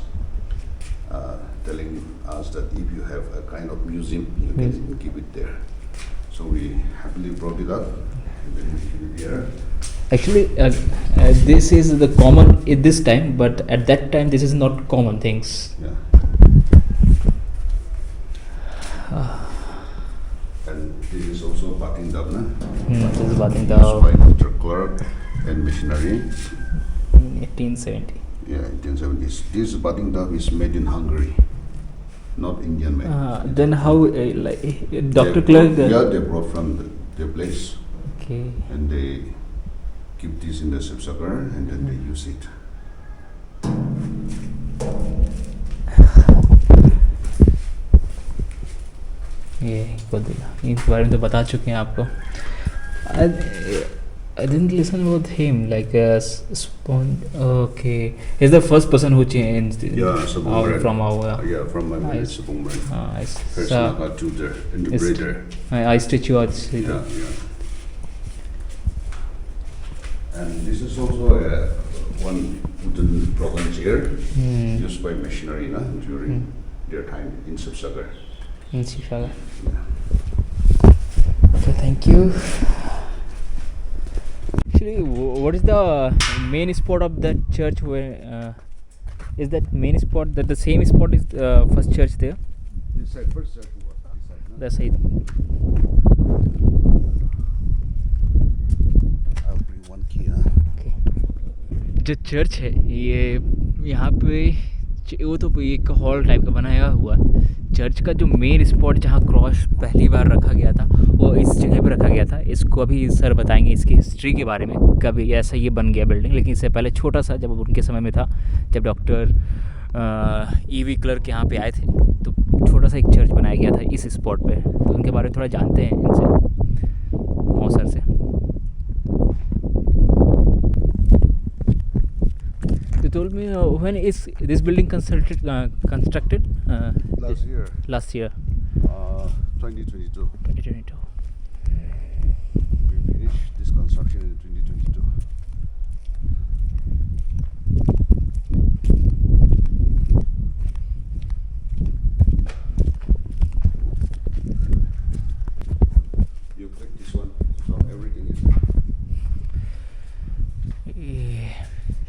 telling us that if you have a kind of museum, you can keep it there. So we happily brought it up and then we keep it here. Actually, this is the common at this time, but at that time this is not common things. Yeah. And this is also Bating Dabna. This is Bating Used Dab. by Dr. Clark and missionary. 1870. Yeah, 1870s. This Bating Dab is made in Hungary, not Indian made. Then how, like, Dr. They Clark? brought- yeah, they brought from their place Okay. and they keep this in the Subsagar and then they use it. ये गोदिला इस बारे में तो बता चुके हैं आपको. I didn't listen about him like okay, he's the first person who changed Subung from our yeah, from my I- village, Subung Ran. First so Naga tutor and the breeder. I stitch you out. Yeah, yeah. And this is also one wooden broken chair used by missionary during their time in Subsagar. In Chicago. Okay, thank you. Actually, what is the main spot of that church? Where is that main spot? That the same spot is first church there? This side, first church was this side, no? That side. I'll bring one key, huh? Okay. जो church है ये यहाँ पे वो तो एक hall type का बनाया हुआ है. चर्च का जो मेन स्पॉट जहाँ क्रॉस पहली बार रखा गया था वो इस जगह पे रखा गया था. इसको अभी सर बताएंगे इसकी हिस्ट्री के बारे में. कभी ऐसा ये बन गया बिल्डिंग, लेकिन इससे पहले छोटा सा जब उनके समय में था, जब डॉक्टर ईवी क्लर्क यहाँ पे आए थे तो छोटा सा एक चर्च बनाया गया था इस स्पॉट पे. तो उनके बारे में थोड़ा जानते हैं इनसे, मौसर से. You told me when is this building constructed? Last year, Last year, 2022. 2022. We finished this construction in 2022. You click this one, so everything is there. ये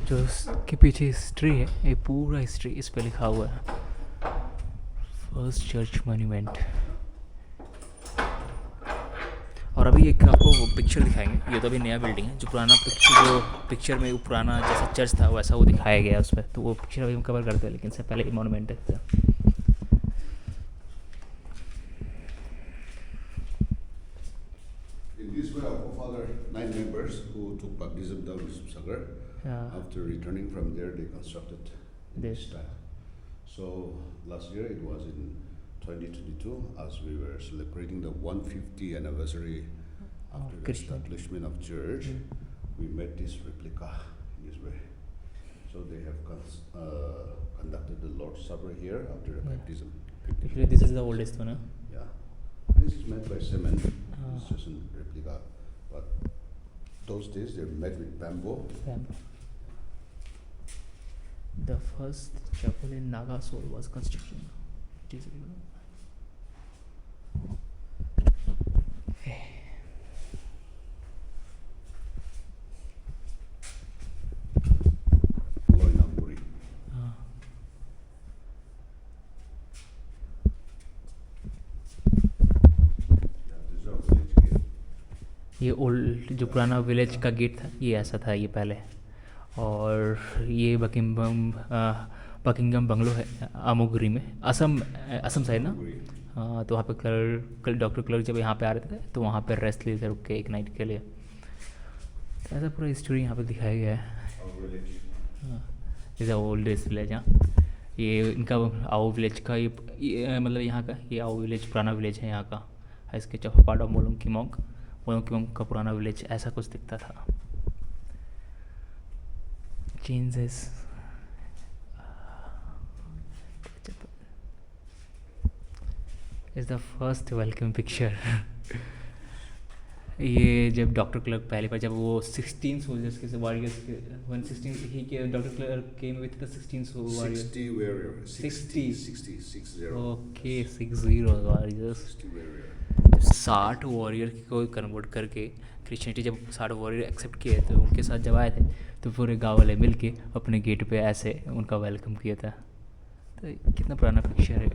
जो इसके पीछे हिस्ट्री है, ये पूरा हिस्ट्री इस पे लिखा हुआ है. First church monument. और अभी एक आपको वो पिक्चर दिखाएंगे. ये तो अभी नया बिल्डिंग है. जो पुराना पिक्चर, जो पिक्चर में वो पुराना जैसा चर्च था वैसा वो दिखाया गया है उस पर. तो वो पिक्चर अभी हम कवर करते हैं, लेकिन इससे पहले ये मॉन्यूमेंट है. In this way, our father, 9 members who took baptism down in Subsagar, after returning from there, they constructed this style. So last year, it was in 2022, as we were celebrating the 150th anniversary after the Krishna. establishment of church, we made this replica in this way. So they have conducted the Lord's Supper here after the baptism. Actually, this is the oldest one. Yeah. This is made by cement. It's just a replica. But those days they're made with bamboo. The first chapel in Nagasol was constructed. It is Loinapuri. ये old जो पुराना village का gate था ये ऐसा था ये पहले। और ये बकिंगम बंगलो है अमोगरी में, असम साइड ना। हाँ, तो वहाँ पे क्लर्क डॉक्टर क्लर्क जब यहाँ पे आ रहे थे तो वहाँ पे रेस्ट लेते रुक के एक नाइट के लिए। तो ऐसा पूरा स्टोरी यहाँ पे दिखाया गया है। Is oldest village. हाँ, ये इनका आओ विलेज का ये मतलब यहाँ का ये आओ विलेज पुराना विलेज है यहाँ का। इसके पार्ट ऑफ मोलुंकीमोंग का पुराना विलेज ऐसा कुछ दिखता था। Changes is the first welcome picture. ये जब डॉक्टर क्लर्क पहली बार जब वो 16 सोल्जर्स के वॉरियर्स के 116 ही के doctor clerk came with the 16 warriors 60 warriors. 60 0. Okay 60 warriors. 60 warrior. 60 warrior को कन्वर्ट करके क्रिश्चियनिटी जब 60 वॉरियर एक्सेप्ट किए तो उनके साथ जब आए थे तो पूरे गांव वाले मिल के अपने गेट पे ऐसे उनका वेलकम किया था। तो कितना पुराना पिक्चर है।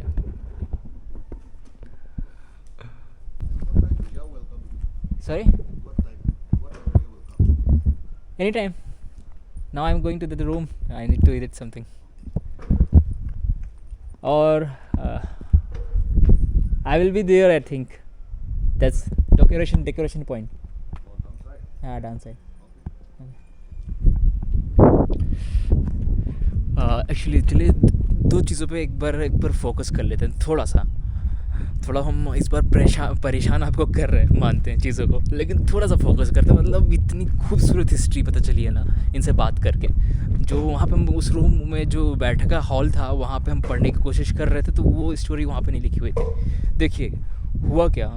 Sorry? Anytime. Now I'm going to the room. I need to eat something. Or I will be there. I think that's decoration point. Yeah, dance side. Actually चलिए दो चीज़ों पे एक बार फोकस कर लेते हैं। थोड़ा हम इस बार परेशान आपको कर रहे हैं मानते हैं चीज़ों को, लेकिन थोड़ा सा फोकस करते हैं। मतलब इतनी खूबसूरत हिस्ट्री पता चली है ना इनसे बात करके। जो वहाँ पे हम उस रूम में जो बैठक का हॉल था वहाँ पे हम पढ़ने की कोशिश कर रहे थे तो वो स्टोरी वहाँ पे नहीं लिखी हुई थी। देखिए हुआ क्या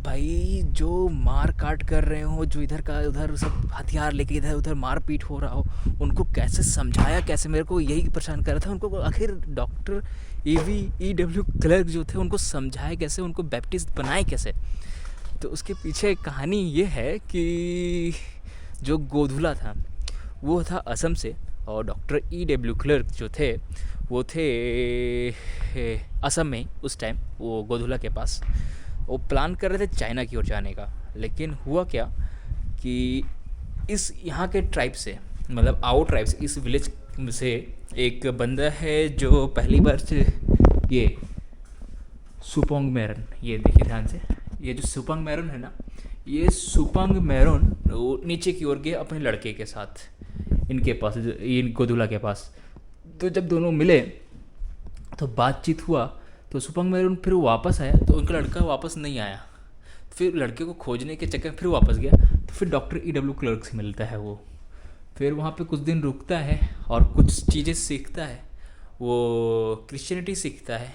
भाई, जो मार काट कर रहे हो, जो इधर का उधर सब हथियार लेके इधर उधर मार पीट हो रहा हो, उनको कैसे समझाया कैसे, मेरे को यही परेशान कर रहा था। उनको आखिर डॉक्टर EW क्लर्क जो थे उनको समझाए कैसे, उनको बैप्टिस्ट बनाए कैसे। तो उसके पीछे कहानी ये है कि जो गोधुला था वो था असम से और डॉक्टर EW क्लर्क जो थे वो थे असम में। उस टाइम वो गोधुला के पास वो प्लान कर रहे थे चाइना की ओर जाने का। लेकिन हुआ क्या कि इस यहाँ के ट्राइब से मतलब आओ ट्राइब्स इस विलेज से एक बंदा है जो पहली बार से ये सुपोंग मैरन, ये देखिए ध्यान से, ये जो सुपोंग मैरन है ना, ये सुपोंग मैरन वो नीचे की ओर गए अपने लड़के के साथ इनके पास, ये गोधुला के पास। तो जब दोनों मिले तो बातचीत हुआ तो सुपोंग मैरन फिर वापस आया तो उनका लड़का वापस नहीं आया। फिर लड़के को खोजने के चक्कर में फिर वापस गया तो फिर डॉक्टर EW क्लर्क से मिलता है वो। फिर वहाँ पे कुछ दिन रुकता है और कुछ चीज़ें सीखता है, वो क्रिश्चियनिटी सीखता है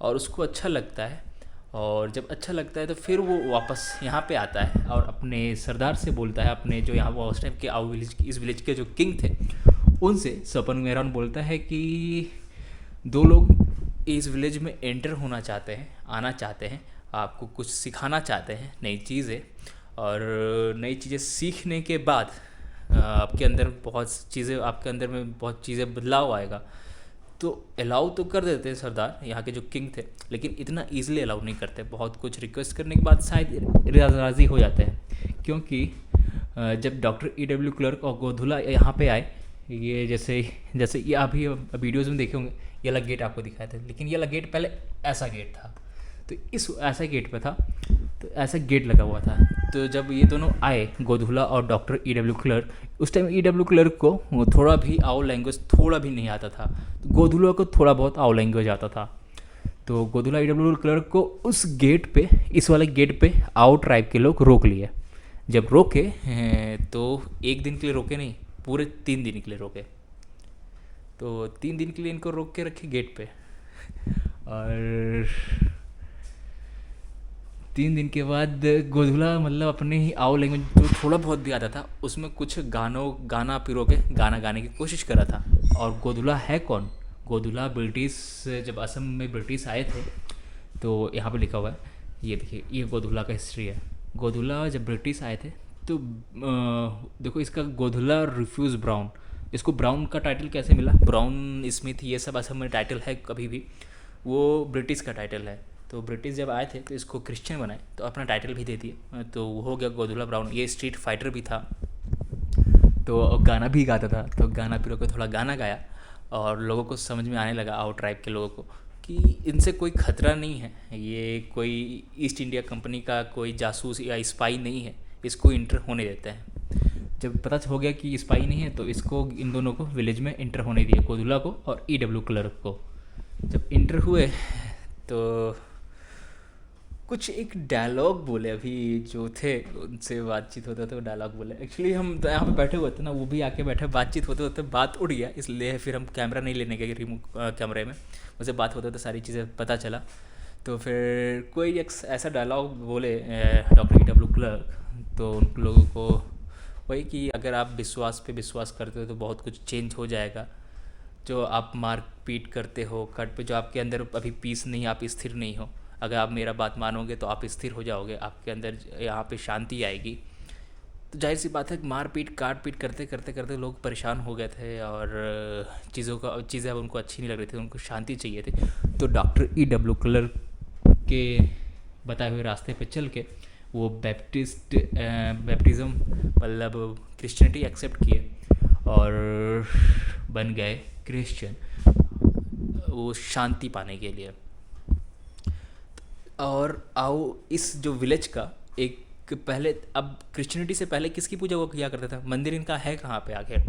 और उसको अच्छा लगता है। और जब अच्छा लगता है तो फिर वो वापस यहाँ पे आता है और अपने सरदार से बोलता है, अपने जो यहाँ उस टाइम के आओ विलेज इस विलेज के जो किंग थे उनसे सुपोंग मैरन बोलता है कि दो लोग इस विलेज में एंटर होना चाहते हैं, आना चाहते हैं, आपको कुछ सिखाना चाहते हैं नई चीज़ें, और नई चीज़ें सीखने के बाद आपके अंदर बहुत चीज़ें बदलाव आएगा। तो अलाउ तो कर देते हैं सरदार यहाँ के जो किंग थे, लेकिन इतना ईजिली अलाउ नहीं करते। बहुत कुछ रिक्वेस्ट करने के बाद शायद राज़ी हो जाते हैं। क्योंकि जब डॉक्टर EW क्लर्क और गोधुला यहाँ पे आए, ये जैसे ये अभी वीडियोज़ में देखे होंगे ये वाला गेट आपको दिखाया था, लेकिन ये वाला गेट पहले ऐसा गेट था। तो इस ऐसा गेट पे था, तो ऐसा गेट लगा हुआ था। तो जब ये दोनों आए गोधुला और डॉक्टर EW क्लर्क, उस टाइम EW क्लर्क को थोड़ा भी आओ लैंग्वेज थोड़ा भी नहीं आता था, तो गोधुला को थोड़ा बहुत आओ लैंग्वेज आता था। तो गोधुला EW क्लर्क को उस गेट पे, इस वाले गेट पे आओ ट्राइब के लोग रोक लिए। जब रोके तो एक दिन के लिए रोके नहीं, पूरे 3 दिन के लिए रोके। तो 3 दिन के लिए इनको रोक के रखे गेट पे। और 3 दिन के बाद गोधुला मतलब अपने ही आओ लैंग्वेज जो थोड़ा बहुत भी आता था उसमें कुछ गाना पिरो के गाना गाने की कोशिश कर रहा था। और गोधुला है कौन? गोधुला ब्रिटिश, जब असम में ब्रिटिश आए थे तो यहाँ पे लिखा हुआ है, ये देखिए, ये गोधुला का हिस्ट्री है। गोधुला जब ब्रिटिश आए थे तो देखो इसका गोधुला रिफ्यूज़ ब्राउन, इसको ब्राउन का टाइटल कैसे मिला? ब्राउन स्मिथ ये सब असम में टाइटल है, कभी भी वो ब्रिटिश का टाइटल है। तो ब्रिटिश जब आए थे तो इसको क्रिश्चियन बनाए, तो अपना टाइटल भी दे दिए, तो वो हो गया गोदुला ब्राउन। ये स्ट्रीट फाइटर भी था, तो गाना भी गाता था, तो गाना पीरो को थोड़ा गाना गाया और लोगों को समझ में आने लगा, आउट ट्राइब के लोगों को, कि इनसे कोई ख़तरा नहीं है, ये कोई ईस्ट इंडिया कंपनी का कोई जासूस या स्पाई नहीं है, इसको इंटर होने देते हैं। जब पता हो गया कि स्पाई नहीं है तो इसको, इन दोनों को विलेज में इंटर होने दिया, गोदुला को और EW क्लर्क को। जब इंटर हुए तो कुछ एक डायलॉग बोले, अभी जो थे उनसे बातचीत होता था, वो डायलॉग बोले। एक्चुअली हम तो यहाँ पे बैठे हुए थे ना, वो भी आके बैठे, बातचीत होते होते बात उड़ गया, इसलिए फिर हम कैमरा नहीं लेने गए रिमूव कैमरे में, मुझसे बात होते होते सारी चीज़ें पता चला। तो फिर कोई एक ऐसा डायलॉग बोले डॉक्टर EW क्लर्क, तो उन लोगों को वही कि अगर आप विश्वास पे विश्वास करते हो तो बहुत कुछ चेंज हो जाएगा। जो आप मार पीट करते हो कट पे, जो आपके अंदर अभी पीस नहीं, आप स्थिर नहीं हो, अगर आप मेरा बात मानोगे तो आप स्थिर हो जाओगे, आपके अंदर यहाँ पे शांति आएगी। तो जाहिर सी बात है, मार पीट काट पीट करते करते करते लोग परेशान हो गए थे और चीज़ें अब उनको अच्छी नहीं लग रही थी, उनको शांति चाहिए थी। तो डॉक्टर EW क्लर्क के बताए हुए रास्ते पे चल के वो बैप्टिज़म मतलब क्रिश्चियनिटी एक्सेप्ट किए और बन गए क्रिश्चियन, वो शांति पाने के लिए। और आओ इस जो विलेज का एक पहले, अब क्रिश्चियनिटी से पहले किसकी पूजा वो किया करता था, मंदिर इनका है कहाँ पे आखिर?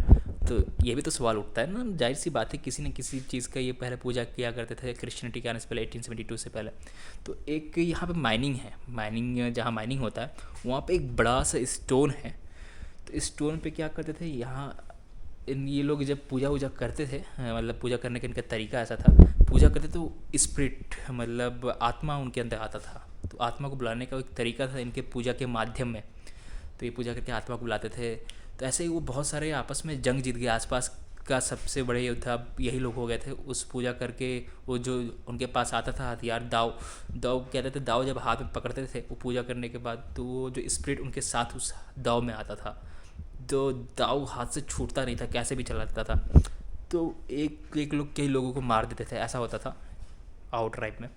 तो ये भी तो सवाल उठता है ना, जाहिर सी बात है किसी न किसी चीज़ का ये पहले पूजा किया करते थे क्रिश्चियनिटी के आने से पहले, 1872 से पहले। तो एक यहाँ पे माइनिंग है, जहाँ माइनिंग होता है वहाँ पे एक बड़ा सा स्टोन है। तो इस स्टोन पे क्या करते थे, यहाँ ये लोग जब पूजा करते थे, मतलब पूजा करने का इनका तरीका ऐसा था, पूजा करते तो स्पिरिट मतलब आत्मा उनके अंदर आता था, तो आत्मा को बुलाने का एक तरीका था इनके पूजा के माध्यम में। तो ये पूजा करके आत्मा को बुलाते थे। तो ऐसे ही वो बहुत सारे आपस में जंग जीत गए, आसपास का सबसे बड़े योद्धा यही लोग हो गए थे उस पूजा करके। वो जो उनके पास आता था हथियार, दाव कहते थे, दाव जब हाथ में पकड़ते थे वो पूजा करने के बाद, तो वो जो स्पिरिट उनके साथ उस दाव में आता था, तो दाव हाथ से छूटता नहीं था, कैसे भी चलाता था। तो एक लोग कई लोगों को मार देते थे, ऐसा होता था आउट ट्राइब में।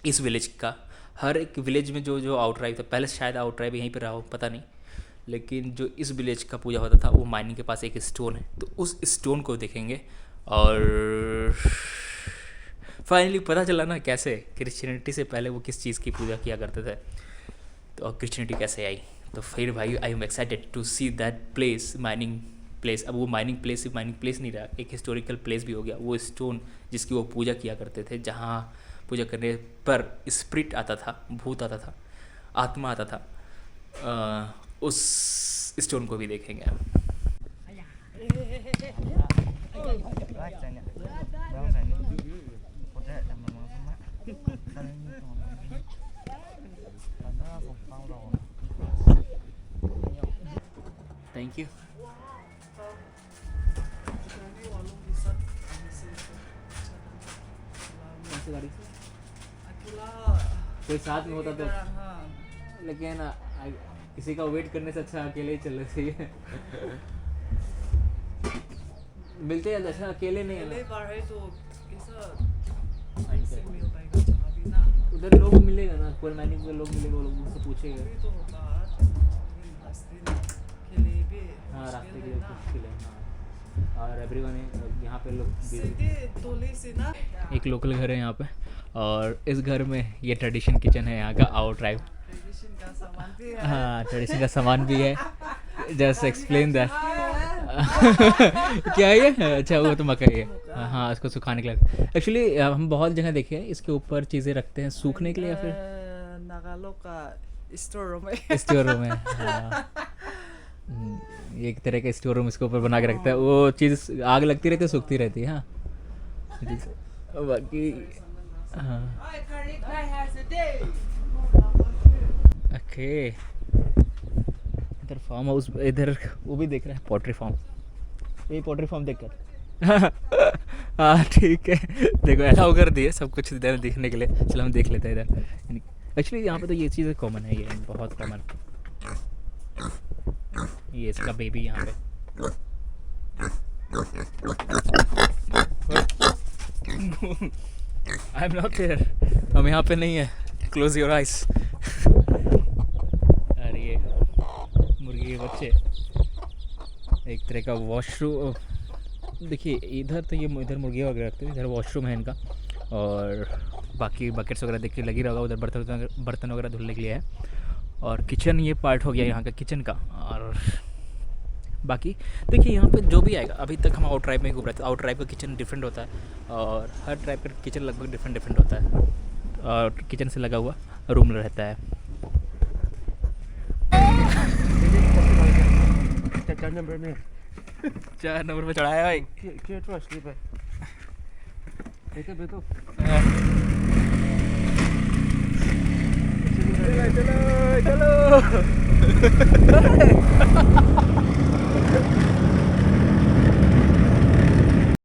इस विलेज का हर एक विलेज में जो आउट ट्राइब था, पहले शायद आउट ट्राइब यहीं पर रहा हो पता नहीं, लेकिन जो इस विलेज का पूजा होता था वो माइनिंग के पास एक स्टोन है, तो उस स्टोन को देखेंगे और फाइनली पता चला ना कैसे क्रिश्चियनिटी से पहले वो किस चीज़ की पूजा किया करते थे, तो क्रिश्चियनिटी कैसे आई। तो फिर भाई I am excited to see that place, mining place. अब वो माइनिंग प्लेस सिर्फ माइनिंग प्लेस नहीं रहा, एक हिस्टोरिकल प्लेस भी हो गया। वो स्टोन जिसकी वो पूजा किया करते थे, जहाँ पूजा करने पर स्पिरिट आता था, भूत आता था, आत्मा आता था, उस स्टोन को भी देखेंगे। Thank you. कोई साथ में होता तो, लेकिन किसी का वेट करने से अच्छा अकेले ही चलना चाहिए। मिलते हैं अच्छा, अकेले नहीं है ना, उधर लोग मिलेगा ना, कोई मैनिंग के लोग मिलेगा, वो लोग मुझसे पूछेगा। हाँ रास्ते के लिए मुश्किल है। हाँ और एवरीवन यहाँ पे लोग, एक लोकल घर है यहाँ पे, और इस घर में ये ट्रेडिशन किचन है यहाँ का आउट ट्राइब। हाँ ट्रेडिशन का सामान भी है, जस्ट एक्सप्लेन दैट। क्या है ये? अच्छा वो तो मकई है, हाँ इसको सुखाने के लिए। एक्चुअली हम बहुत जगह देखे हैं इसके ऊपर चीज़ें रखते हैं सूखने के लिए, या फिर नागालों का स्टोर रूम है। हाँ एक तरह का स्टोर रूम इसके ऊपर बना के रखता है, वो चीज़ आग लगती रहती है सूखती रहती है। हाँ बाकी हाँ ओके। इधर फार्म हाउस, इधर वो भी देख रहा है पोल्ट्री फार्म, ये पोल्ट्री फार्म देख कर हाँ ठीक है, देखो ऐसा कर दिए सब कुछ इधर दिखने के लिए। चलो हम देख लेते हैं इधर। एक्चुअली यहाँ पे तो ये चीज़ें कॉमन है, ये बहुत कॉमन। ये इसका बेबी यहाँ पे आई एम नॉट देयर, हम यहाँ पे नहीं है. Close your eyes. अरे ये मुर्गी के बच्चे, एक तरह का वॉशरूम. देखिए इधर तो ये इधर मुर्गियाँ वगैरह रखते हैं, इधर वॉशरूम है इनका. और बाकी बकेट्स वगैरह देख के लगी रहा होगा, उधर बर्तन वगैरह धुलने के लिए है. और किचन ये पार्ट हो गया यहाँ का किचन का. और बाकी देखिए यहाँ पे जो भी आएगा, अभी तक हम आउट ट्राइब में घूम रहे थे. आउट ट्राइब का किचन डिफरेंट होता है और हर ट्राइब का किचन लगभग डिफरेंट होता है. और किचन से लगा हुआ रूम रहता है. 4 नंबर में 4 नंबर पे चढ़ाया भाई. क्यों तो स्लीप है. बैठो बैठो. चलो चलो.